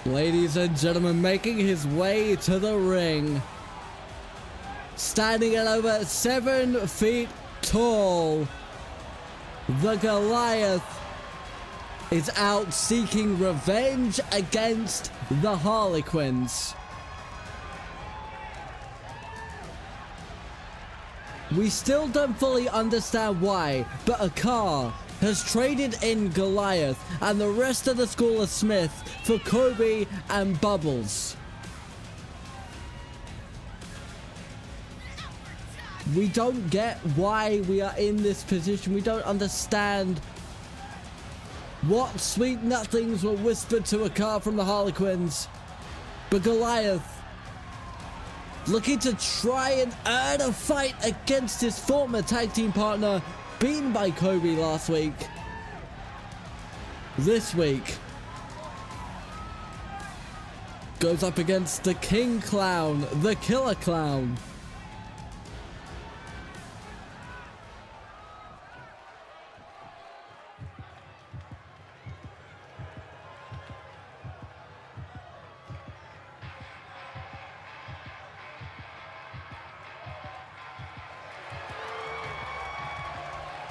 Ladies and gentlemen, making his way to the ring. Standing at over 7 feet tall, the Goliath is out seeking revenge against the Harlequins. We still don't fully understand why, but a car has traded in Goliath and the rest of the School of Smith for Kobe and Bubbles. We don't get why we are in this position. We don't understand what sweet nothings were whispered to a car from the Harlequins. But Goliath, looking to try and earn a fight against his former tag team partner, beaten by Kobe last week. This week goes up against the King Clown, the Killer Clown.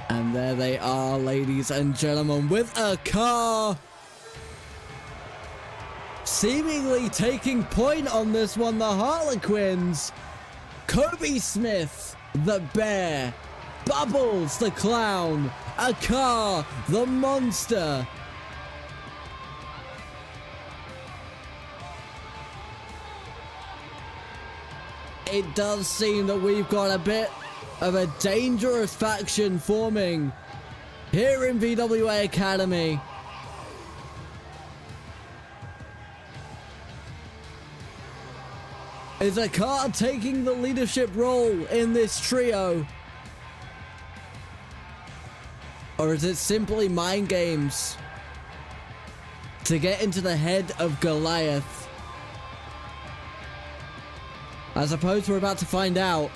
And there they are, ladies and gentlemen, with a car seemingly taking point on this one. The Harlequins, Kobe Smith, the Bear, Bubbles, the Clown, a car, the Monster. It does seem that we've got a bit of a dangerous faction forming here in VWA Academy. Is a car taking the leadership role in this trio? Or is it simply mind games to get into the head of Goliath? I suppose we're about to find out.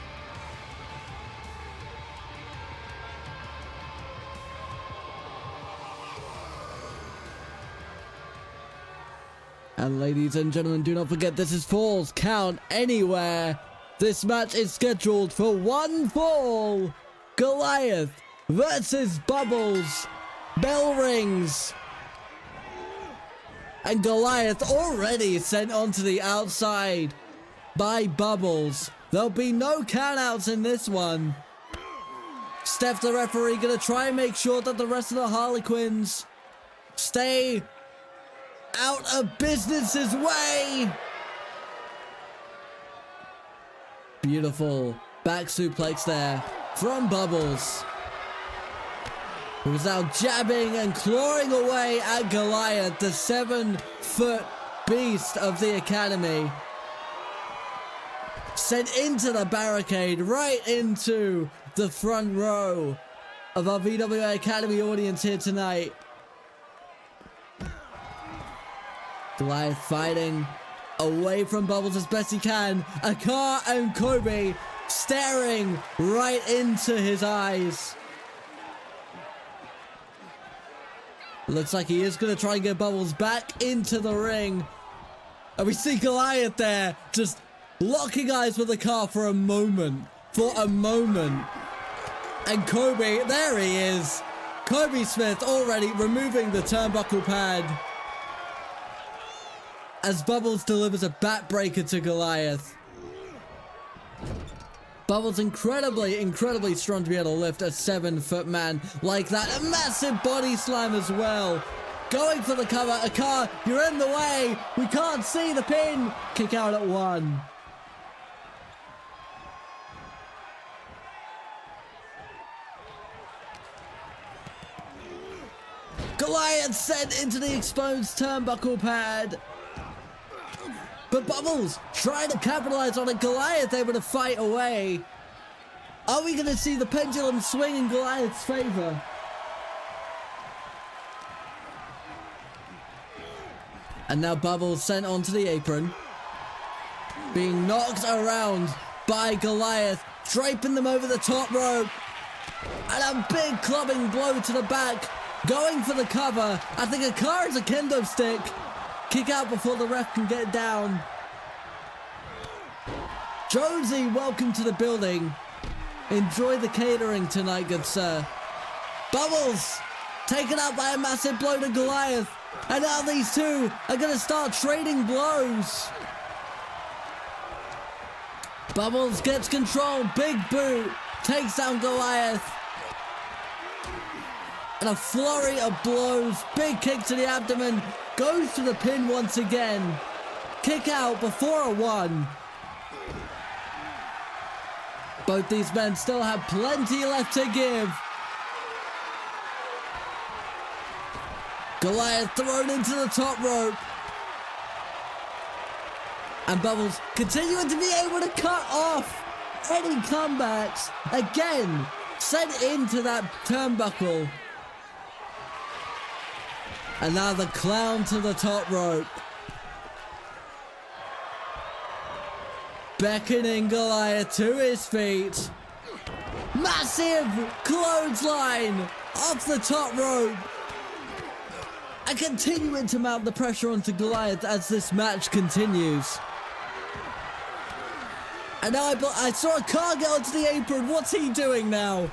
And ladies and gentlemen, do not forget, this is Falls Count Anywhere. This match is scheduled for one fall. Goliath versus Bubbles. Bell rings. And Goliath already sent onto the outside by Bubbles. There'll be no countouts in this one. Steph, the referee, gonna try and make sure that the rest of the Harlequins stay out of business's way. Beautiful back suplex there from Bubbles, who's now jabbing and clawing away at Goliath, the 7-foot beast of the academy. Sent into the barricade, right into the front row of our VWA Academy audience here tonight. Goliath fighting away from Bubbles as best he can. A car and Kobe staring right into his eyes. Looks like he is going to try and get Bubbles back into the ring. And we see Goliath there just locking eyes with the car for a moment. And Kobe, there he is. Kobe Smith already removing the turnbuckle pad as Bubbles delivers a backbreaker to Goliath. Bubbles incredibly strong to be able to lift a 7-foot man like that. A massive body slam as well. Going for the cover. A car, you're in the way. We can't see the pin. Kick out at 1. Goliath sent into the exposed turnbuckle pad. But Bubbles trying to capitalize on it. Goliath able to fight away. Are we going to see the pendulum swing in Goliath's favor? And now Bubbles sent onto the apron, being knocked around by Goliath, draping them over the top rope. And a big clubbing blow to the back. Going for the cover. I think a car is a kendo stick. Kick out before the ref can get down. Jonesy, welcome to the building. Enjoy the catering tonight, good sir. Bubbles, taken out by a massive blow to Goliath. And now these two are going to start trading blows. Bubbles gets control. Big boot. Takes down Goliath. And a flurry of blows. Big kick to the abdomen. Goes to the pin once again. Kick out before a 1. Both these men still have plenty left to give. Goliath thrown into the top rope. And Bubbles continuing to be able to cut off any comebacks. Again, sent into that turnbuckle. And now the clown to the top rope. Beckoning Goliath to his feet. Massive clothesline off the top rope. And continuing to mount the pressure onto Goliath as this match continues. And now I saw a car get onto the apron. What's he doing now?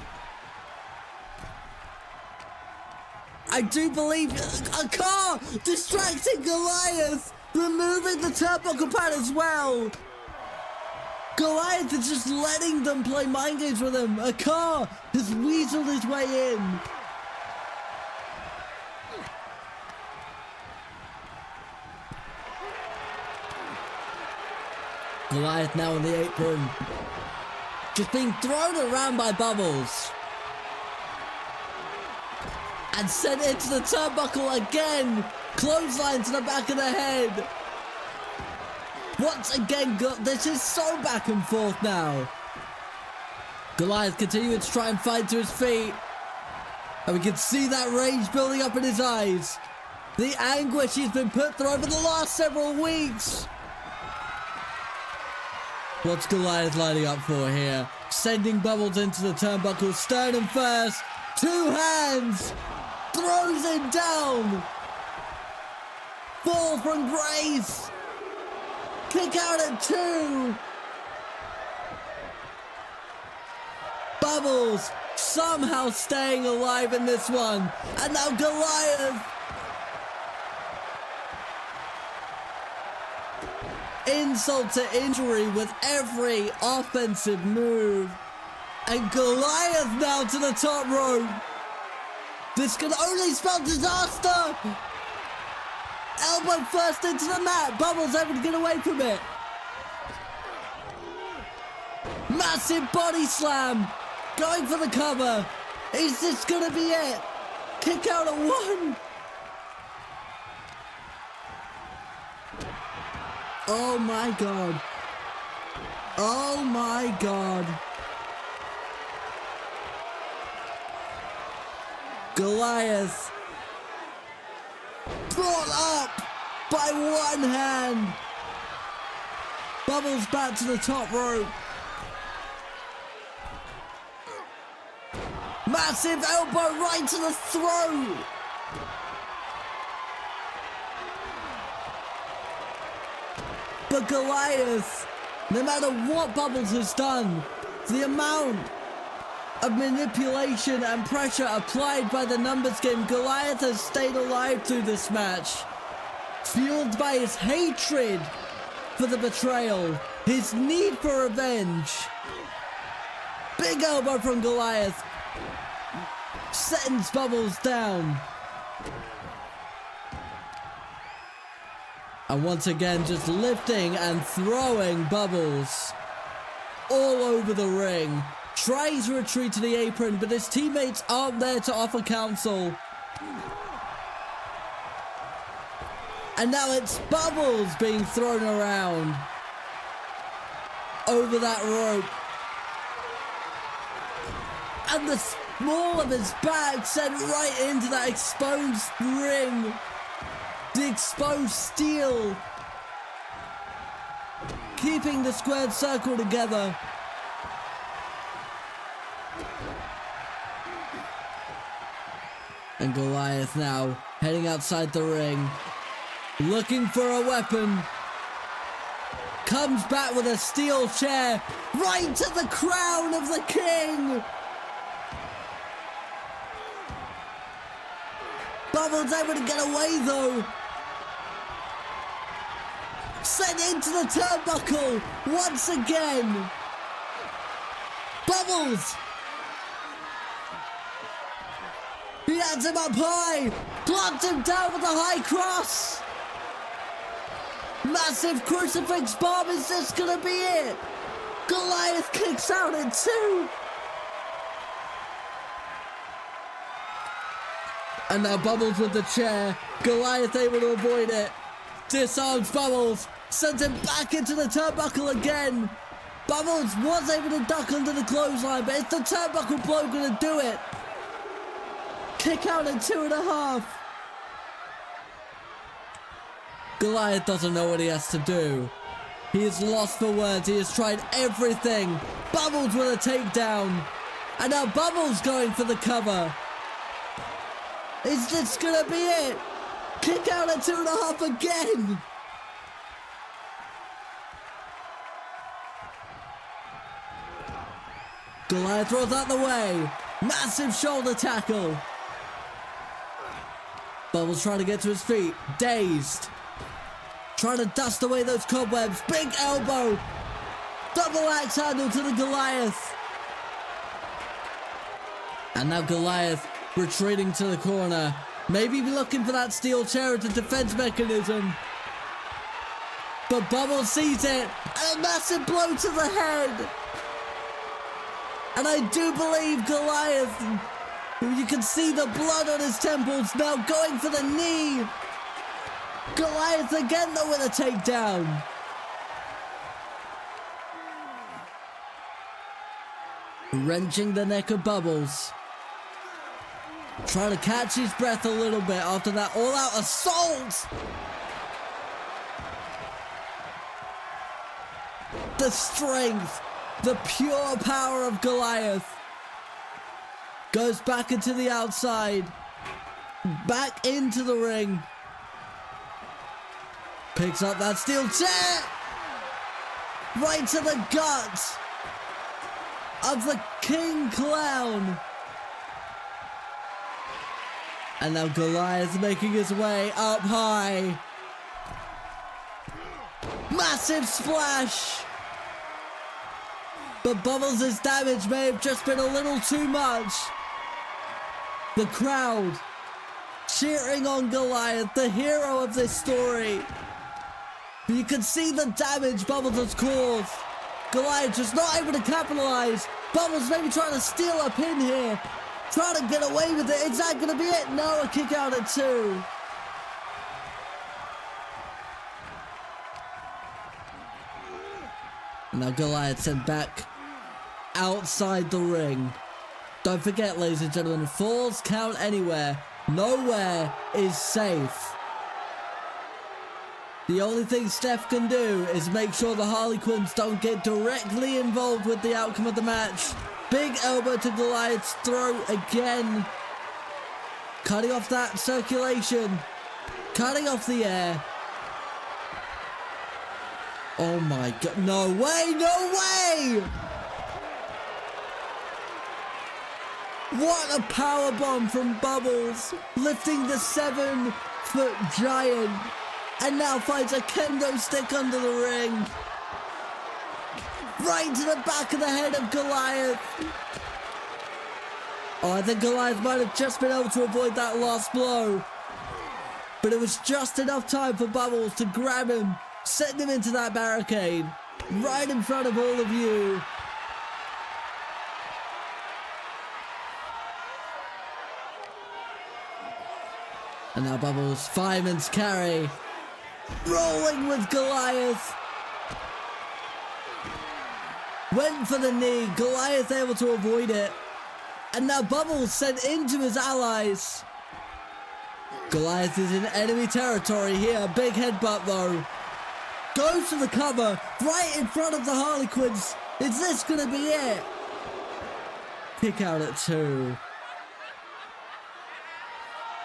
I do believe a car distracting Goliath. Removing the turnbuckle pad as well. Goliath is just letting them play mind games with him. A car has weaseled his way in. Goliath now on the apron. Just being thrown around by Bubbles. And sent into the turnbuckle again. Clothesline to the back of the head. Once again, this is so back and forth now. Goliath continuing to try and fight to his feet. And we can see that rage building up in his eyes. The anguish he's been put through over the last several weeks. What's Goliath lining up for here? Sending Bubbles into the turnbuckle, sternum first. 2 hands. Throws him down. Fall from grace. Kick out at 2. Bubbles somehow staying alive in this one. And now Goliath. Insult to injury with every offensive move. And Goliath now to the top rope. This can only spell disaster. Elbow first into the mat. Bubbles able to get away from it. Massive body slam. Going for the cover. Is this gonna be it? Kick out at 1. Oh my god. Oh my god. Goliath brought up by 1 hand. Bubbles back to the top rope. Massive elbow right to the throat. But Goliath, no matter what Bubbles has done, the amount of manipulation and pressure applied by the numbers game, Goliath has stayed alive through this match. Fueled by his hatred for the betrayal, his need for revenge. Big elbow from Goliath. Sends Bubbles down. And once again, just lifting and throwing Bubbles all over the ring. Tries to retreat to the apron, but his teammates aren't there to offer counsel. And now it's Bubbles being thrown around over that rope. And the small of his back sent right into that exposed ring. The exposed steel. Keeping the squared circle together. And Goliath now heading outside the ring. looking for a weapon. Comes back with a steel chair right to the crown of the king. Bubbles able to get away though. Sent into the turnbuckle once again. Bubbles. He has him up high. Plants him down with a high cross. Massive crucifix bomb. Is this gonna be it? Goliath kicks out in 2. And now Bubbles with the chair. Goliath able to avoid it. Disarms Bubbles. Sends him back into the turnbuckle again. Bubbles was able to duck under the clothesline, but is the turnbuckle blow gonna do it? Kick out in 2.5. Goliath doesn't know what he has to do. He is lost for words. He has tried everything. Bubbles with a takedown. And now Bubbles going for the cover. Is this gonna be it? Kick out at 2.5 again. Goliath throws out the way. Massive shoulder tackle. Bubbles trying to get to his feet. Dazed. Trying to dust away those cobwebs. Big elbow. Double axe handle to the Goliath. And now Goliath retreating to the corner. Maybe looking for that steel chair as a defense mechanism. But Bubbles sees it. And a massive blow to the head. And I do believe Goliath, you can see the blood on his temples now, going for the knee. Goliath again though with a takedown. Wrenching the neck of Bubbles. Trying to catch his breath a little bit after that all-out assault. The strength, the pure power of Goliath. Goes back into the outside. Back into the ring. Picks up that steel chair. Right to the gut of the King Clown. And now Goliath making his way up high. Massive splash. But Bubbles' damage may have just been a little too much. The crowd cheering on Goliath, the hero of this story. You can see the damage Bubbles has caused. Goliath just not able to capitalize. Bubbles maybe trying to steal a pin here. Trying to get away with it. Is that going to be it? No, a kick out at 2. Now Goliath sent back outside the ring. Don't forget, ladies and gentlemen, falls count anywhere. Nowhere is safe. The only thing Steph can do is make sure the Harlequins don't get directly involved with the outcome of the match. Big elbow to Goliath's throat again. Cutting off that circulation. Cutting off the air. Oh my god. No way, no way! What a power bomb from Bubbles. Lifting the 7-foot giant. And now finds a kendo stick under the ring. Right to the back of the head of Goliath. Oh, I think Goliath might have just been able to avoid that last blow. But it was just enough time for Bubbles to grab him, send him into that barricade, right in front of all of you. And now Bubbles, fireman's carry. Rolling with Goliath. Went for the knee. Goliath able to avoid it. And now Bubbles sent into his allies. Goliath is in enemy territory here. Big headbutt though. Goes for the cover right in front of the Harlequins. Is this going to be it? Kick out at 2.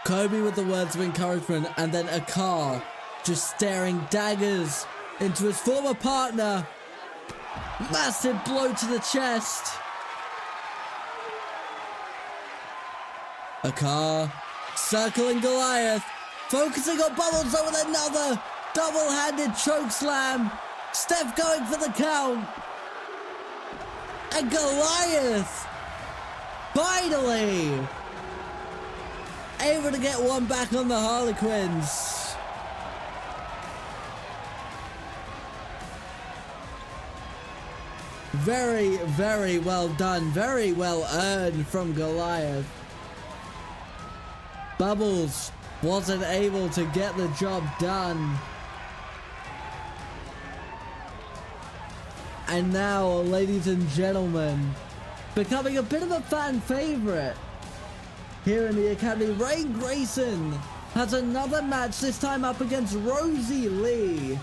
Kobe with the words of encouragement, and then a car just staring daggers into his former partner. Massive blow to the chest. A car circling Goliath, focusing on Bubbles with another double-handed chokeslam. Steph going for the count. And Goliath finally able to get one back on the Harlequins. Very, very well done. Very well earned from Goliath. Bubbles wasn't able to get the job done. And now, ladies and gentlemen, becoming a bit of a fan favorite here in the Academy, Rain Grayson has another match, this time up against Rosie Lee.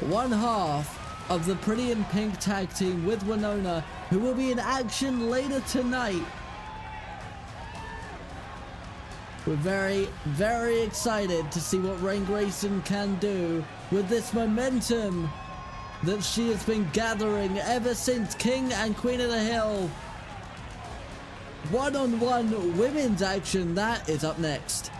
One half of the Pretty in Pink tag team with Winona, who will be in action later tonight. We're very, very excited to see what Rain Grayson can do with this momentum that she has been gathering ever since King and Queen of the Hill. One-on-one women's action, that is up next.